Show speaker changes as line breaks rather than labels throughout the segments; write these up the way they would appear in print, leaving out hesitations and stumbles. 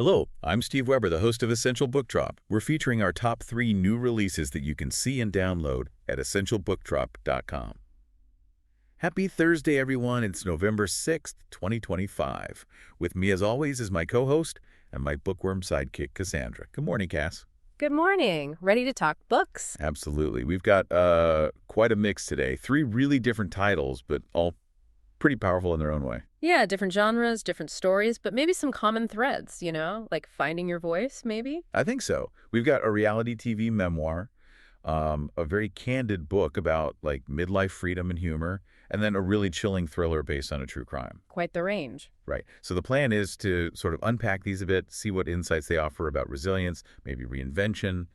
Hello, I'm Steve Weber, the host of Essential Book Drop. We're featuring our top 3 new releases that you can see and download at essentialbookdrop.com. Happy Thursday, everyone. It's November 6th, 2025. With me, as always, is my co-host and my bookworm sidekick, Cassandra. Good morning, Cass.
Good morning. Ready to talk books?
Absolutely. We've got quite a mix today. 3 really different titles, but all pretty powerful in their own way.
Yeah, different genres, different stories, but maybe some common threads, like finding your voice, maybe?
I think so. We've got a reality TV memoir, a very candid book about like midlife freedom and humor, and then a really chilling thriller based on a true crime.
Quite the range.
Right. So the plan is to sort of unpack these a bit, see what insights they offer about resilience, maybe reinvention,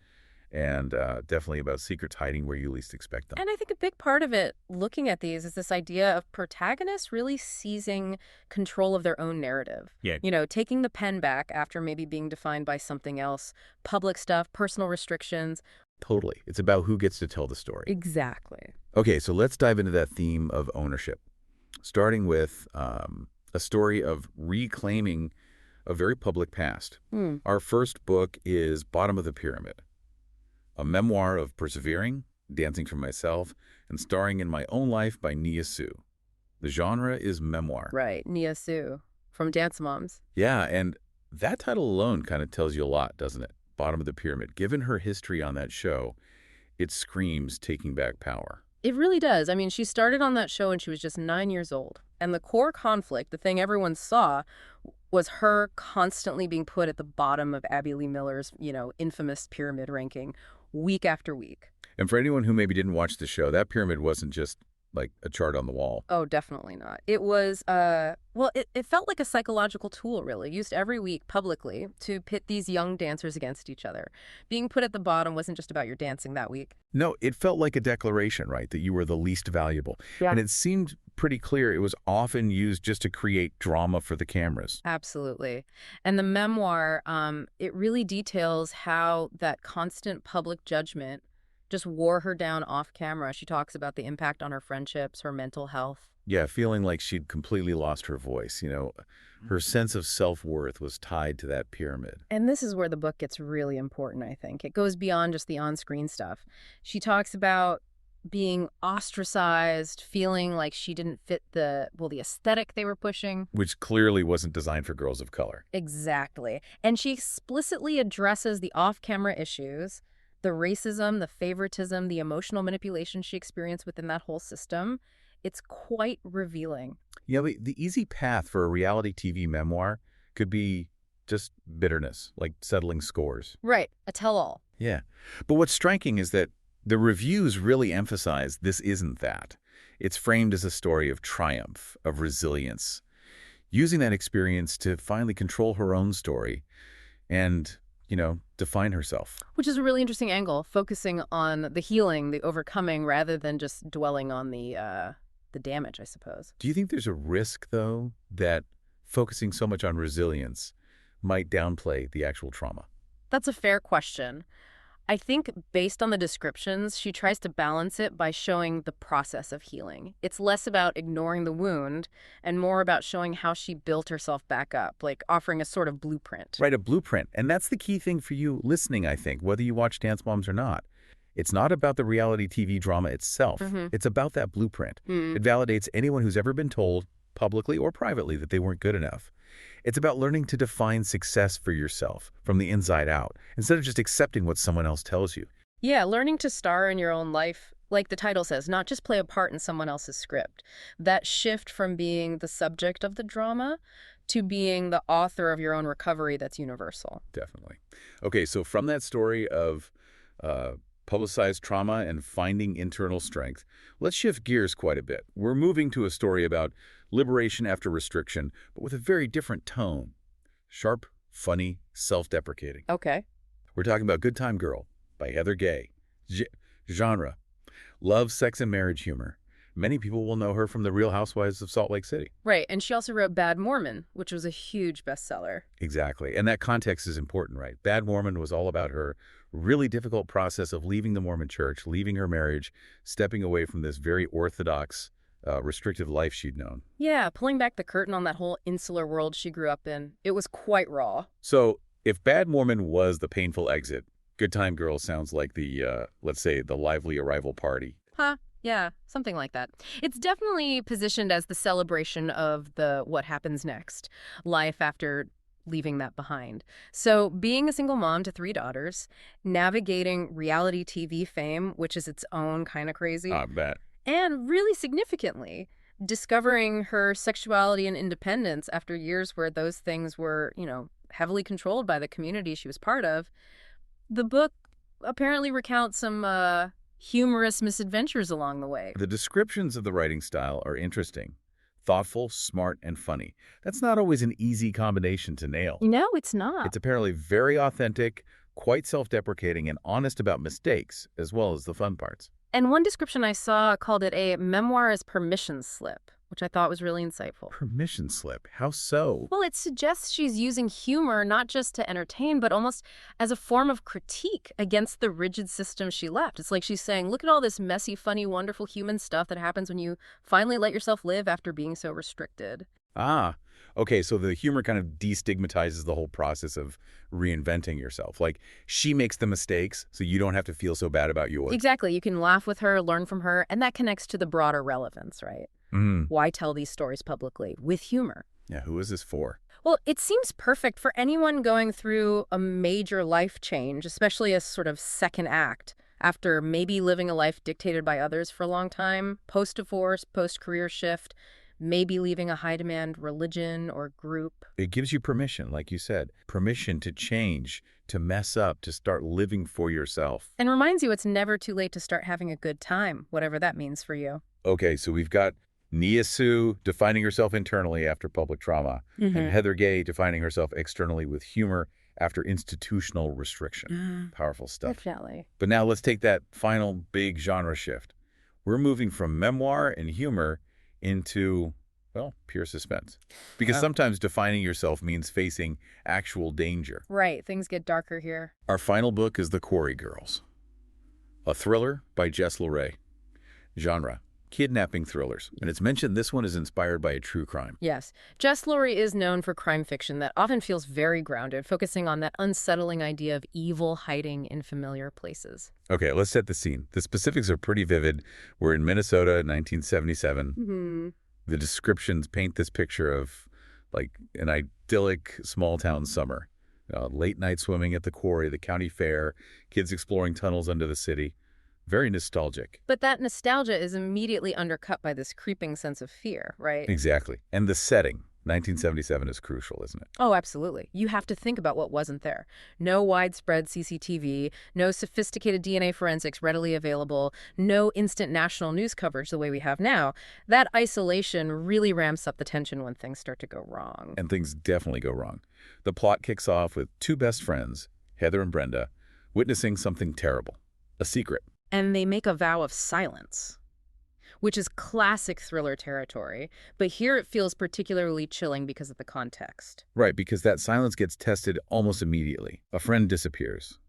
and definitely about secrets hiding where you least expect them.
And I think a big part of it, looking at these, is this idea of protagonists really seizing control of their own narrative.
Yeah.
Taking the pen back after maybe being defined by something else, public stuff, personal restrictions.
Totally. It's about who gets to tell the story.
Exactly.
Okay, so let's dive into that theme of ownership, starting with a story of reclaiming a very public past. Our first book is Bottom of the Pyramid, a memoir of persevering, dancing for myself, and starring in my own life by Nia Sioux. The genre is memoir.
Right, Nia Sioux from Dance Moms.
Yeah, and that title alone kind of tells you a lot, doesn't it? Bottom of the Pyramid. Given her history on that show, it screams taking back power.
It really does. I mean, she started on that show when she was just 9 years old. And the core conflict, the thing everyone saw, was her constantly being put at the bottom of Abby Lee Miller's, infamous pyramid ranking week after week.
And for anyone who maybe didn't watch the show, that pyramid wasn't just like a chart on the wall.
Oh, definitely not. It was, it felt like a psychological tool, really, used every week publicly to pit these young dancers against each other. Being put at the bottom wasn't just about your dancing that week.
No, it felt like a declaration, right, that you were the least valuable.
Yeah.
And it seemed pretty clear it was often used just to create drama for the cameras.
Absolutely. And the memoir, it really details how that constant public judgment just wore her down off camera. She talks about the impact on her friendships, her mental health.
Yeah, feeling like she'd completely lost her voice. Her sense of self-worth was tied to that pyramid.
And this is where the book gets really important, I think. It goes beyond just the on-screen stuff. She talks about being ostracized, feeling like she didn't fit the aesthetic they were pushing.
Which clearly wasn't designed for girls of color.
Exactly. And she explicitly addresses the off-camera issues, the racism, the favoritism, the emotional manipulation she experienced within that whole system. It's quite revealing.
Yeah, the easy path for a reality TV memoir could be just bitterness, like settling scores.
Right, a tell-all.
Yeah. But what's striking is that the reviews really emphasize this isn't that. It's framed as a story of triumph, of resilience, using that experience to finally control her own story and define herself.
Which is a really interesting angle, focusing on the healing, the overcoming, rather than just dwelling on the damage, I suppose.
Do you think there's a risk, though, that focusing so much on resilience might downplay the actual trauma?
That's a fair question. I think based on the descriptions, she tries to balance it by showing the process of healing. It's less about ignoring the wound and more about showing how she built herself back up, like offering a sort of blueprint.
Right, a blueprint. And that's the key thing for you listening, I think, whether you watch Dance Moms or not. It's not about the reality TV drama itself. It's about that blueprint. It validates anyone who's ever been told, publicly or privately, that they weren't good enough. It's about learning to define success for yourself from the inside out, instead of just accepting what someone else tells you.
Yeah, learning to star in your own life, like the title says, not just play a part in someone else's script. That shift from being the subject of the drama to being the author of your own recovery, that's universal.
Definitely. Okay, so from that story of publicized trauma and finding internal strength, let's shift gears quite a bit. We're moving to a story about liberation after restriction, but with a very different tone. Sharp, funny, self-deprecating.
Okay.
We're talking about Good Time Girl by Heather Gay. Genre: love, sex, and marriage humor. Many people will know her from The Real Housewives of Salt Lake City.
Right, and she also wrote Bad Mormon, which was a huge bestseller.
Exactly, and that context is important, right? Bad Mormon was all about her really difficult process of leaving the Mormon church, leaving her marriage, stepping away from this very orthodox restrictive life she'd known.
Yeah, pulling back the curtain on that whole insular world she grew up in. It was quite raw.
So if Bad Mormon was the painful exit, Good Time Girl sounds like the, let's say, the lively arrival party.
Huh. Yeah, something like that. It's definitely positioned as the celebration of the what happens next, life after leaving that behind. So being a single mom to 3 daughters, navigating reality TV fame, which is its own kind of crazy,
I bet.
and really significantly, discovering her sexuality and independence after years where those things were, heavily controlled by the community she was part of. The book apparently recounts some humorous misadventures along the way.
The descriptions of the writing style are interesting. Thoughtful, smart, and funny. That's not always an easy combination to nail.
No, it's not.
It's apparently very authentic, quite self-deprecating, and honest about mistakes, as well as the fun parts.
And one description I saw called it a memoir as permission slip, which I thought was really insightful.
Permission slip? How so?
Well, it suggests she's using humor not just to entertain, but almost as a form of critique against the rigid system she left. It's like she's saying, look at all this messy, funny, wonderful human stuff that happens when you finally let yourself live after being so restricted.
Ah, okay, so the humor kind of destigmatizes the whole process of reinventing yourself. Like, she makes the mistakes, so you don't have to feel so bad about yours.
Exactly. You can laugh with her, learn from her, and that connects to the broader relevance, right? Why tell these stories publicly? With humor.
Yeah, who is this for?
Well, it seems perfect for anyone going through a major life change, especially a sort of second act, after maybe living a life dictated by others for a long time, post-divorce, post-career shift, maybe leaving a high-demand religion or group.
It gives you permission, like you said, permission to change, to mess up, to start living for yourself.
And reminds you it's never too late to start having a good time, whatever that means for you.
Okay, so we've got Nia Sioux defining herself internally after public trauma, and Heather Gay defining herself externally with humor after institutional restriction. Powerful stuff.
Definitely.
But now let's take that final big genre shift. We're moving from memoir and humor into, well, pure suspense. Because sometimes defining yourself means facing actual danger.
Right, things get darker here.
Our final book is The Quarry Girls, a thriller by Jess Luray. Genre: kidnapping thrillers. And it's mentioned this one is inspired by a true crime.
Yes. Jess Luray is known for crime fiction that often feels very grounded, focusing on that unsettling idea of evil hiding in familiar places.
Okay, let's set the scene. The specifics are pretty vivid. We're in Minnesota, 1977. The descriptions paint this picture of, like, an idyllic small-town summer. Late night swimming at the quarry, the county fair, kids exploring tunnels under the city. Very nostalgic.
But that nostalgia is immediately undercut by this creeping sense of fear, right?
Exactly. And the setting, 1977, is crucial, isn't it?
Oh, absolutely. You have to think about what wasn't there. No widespread CCTV, no sophisticated DNA forensics readily available, no instant national news coverage the way we have now. That isolation really ramps up the tension when things start to go wrong.
And things definitely go wrong. The plot kicks off with 2 best friends, Heather and Brenda, witnessing something terrible, a secret.
And they make a vow of silence, which is classic thriller territory. But here it feels particularly chilling because of the context.
Right, because that silence gets tested almost immediately. A friend disappears,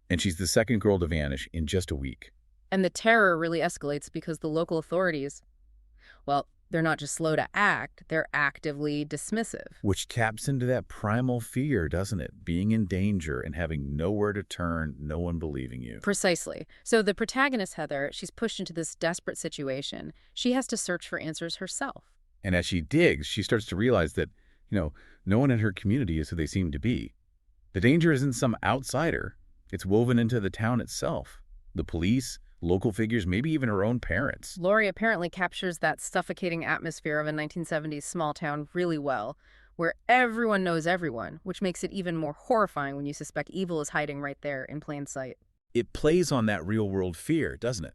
and she's the second girl to vanish in just a week.
And the terror really escalates because the local authorities, well, they're not just slow to act, they're actively dismissive.
Which taps into that primal fear, doesn't it? Being in danger and having nowhere to turn, no one believing you.
Precisely. So the protagonist, Heather, she's pushed into this desperate situation. She has to search for answers herself.
And as she digs, she starts to realize that, no one in her community is who they seem to be. The danger isn't some outsider. It's woven into the town itself. The police, local figures, maybe even her own parents.
Laurie apparently captures that suffocating atmosphere of a 1970s small town really well, where everyone knows everyone, which makes it even more horrifying when you suspect evil is hiding right there in plain sight.
It plays on that real-world fear, doesn't it?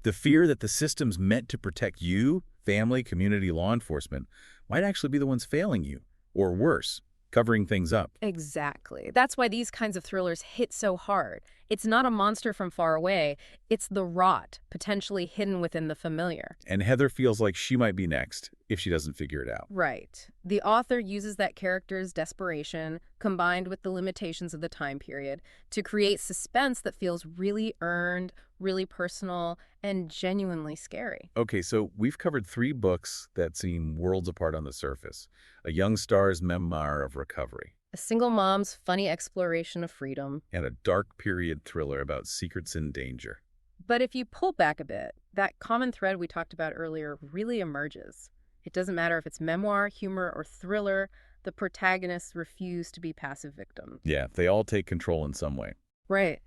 The fear that the systems meant to protect you, family, community, law enforcement, might actually be the ones failing you, or worse, covering things up.
Exactly. That's why these kinds of thrillers hit so hard. It's not a monster from far away. It's the rot, potentially hidden within the familiar.
And Heather feels like she might be next. if she doesn't figure it out.
Right. The author uses that character's desperation, combined with the limitations of the time period, to create suspense that feels really earned, really personal, and genuinely scary.
Okay, so we've covered 3 books that seem worlds apart on the surface. A young star's memoir of recovery,
A single mom's funny exploration of freedom.
and a dark period thriller about secrets and danger.
But if you pull back a bit, that common thread we talked about earlier really emerges. It doesn't matter if it's memoir, humor, or thriller, the protagonists refuse to be passive victims.
Yeah, they all take control in some way.
Right.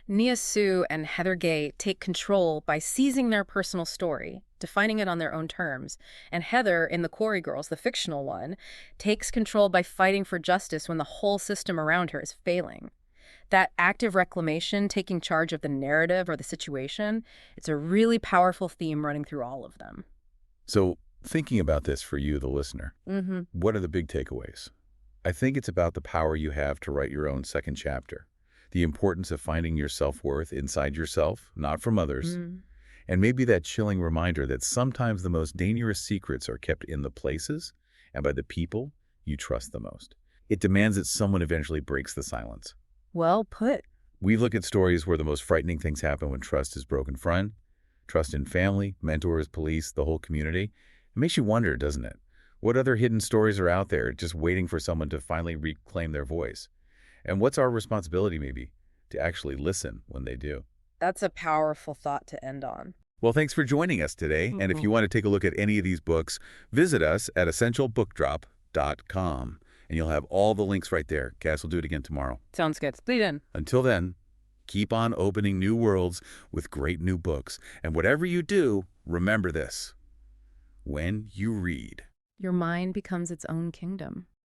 Nia Sioux and Heather Gay take control by seizing their personal story, defining it on their own terms. And Heather, in The Quarry Girls, the fictional one, takes control by fighting for justice when the whole system around her is failing. That active reclamation, taking charge of the narrative or the situation, it's a really powerful theme running through all of them.
So, thinking about this for you, the listener, what are the big takeaways? I think it's about the power you have to write your own second chapter, the importance of finding your self-worth inside yourself, not from others, and maybe that chilling reminder that sometimes the most dangerous secrets are kept in the places and by the people you trust the most. It demands that someone eventually breaks the silence.
Well put.
We look at stories where the most frightening things happen when trust is broken. Trust in family, mentors, police, the whole community. It makes you wonder, doesn't it? What other hidden stories are out there just waiting for someone to finally reclaim their voice? And what's our responsibility, maybe, to actually listen when they do?
That's a powerful thought to end on.
Well, thanks for joining us today. And if you want to take a look at any of these books, visit us at essentialbookdrop.com. And you'll have all the links right there. Cass will do it again tomorrow.
Sounds good. Lead in.
Until then, keep on opening new worlds with great new books. And whatever you do, remember this. When you read,
Your mind becomes its own kingdom.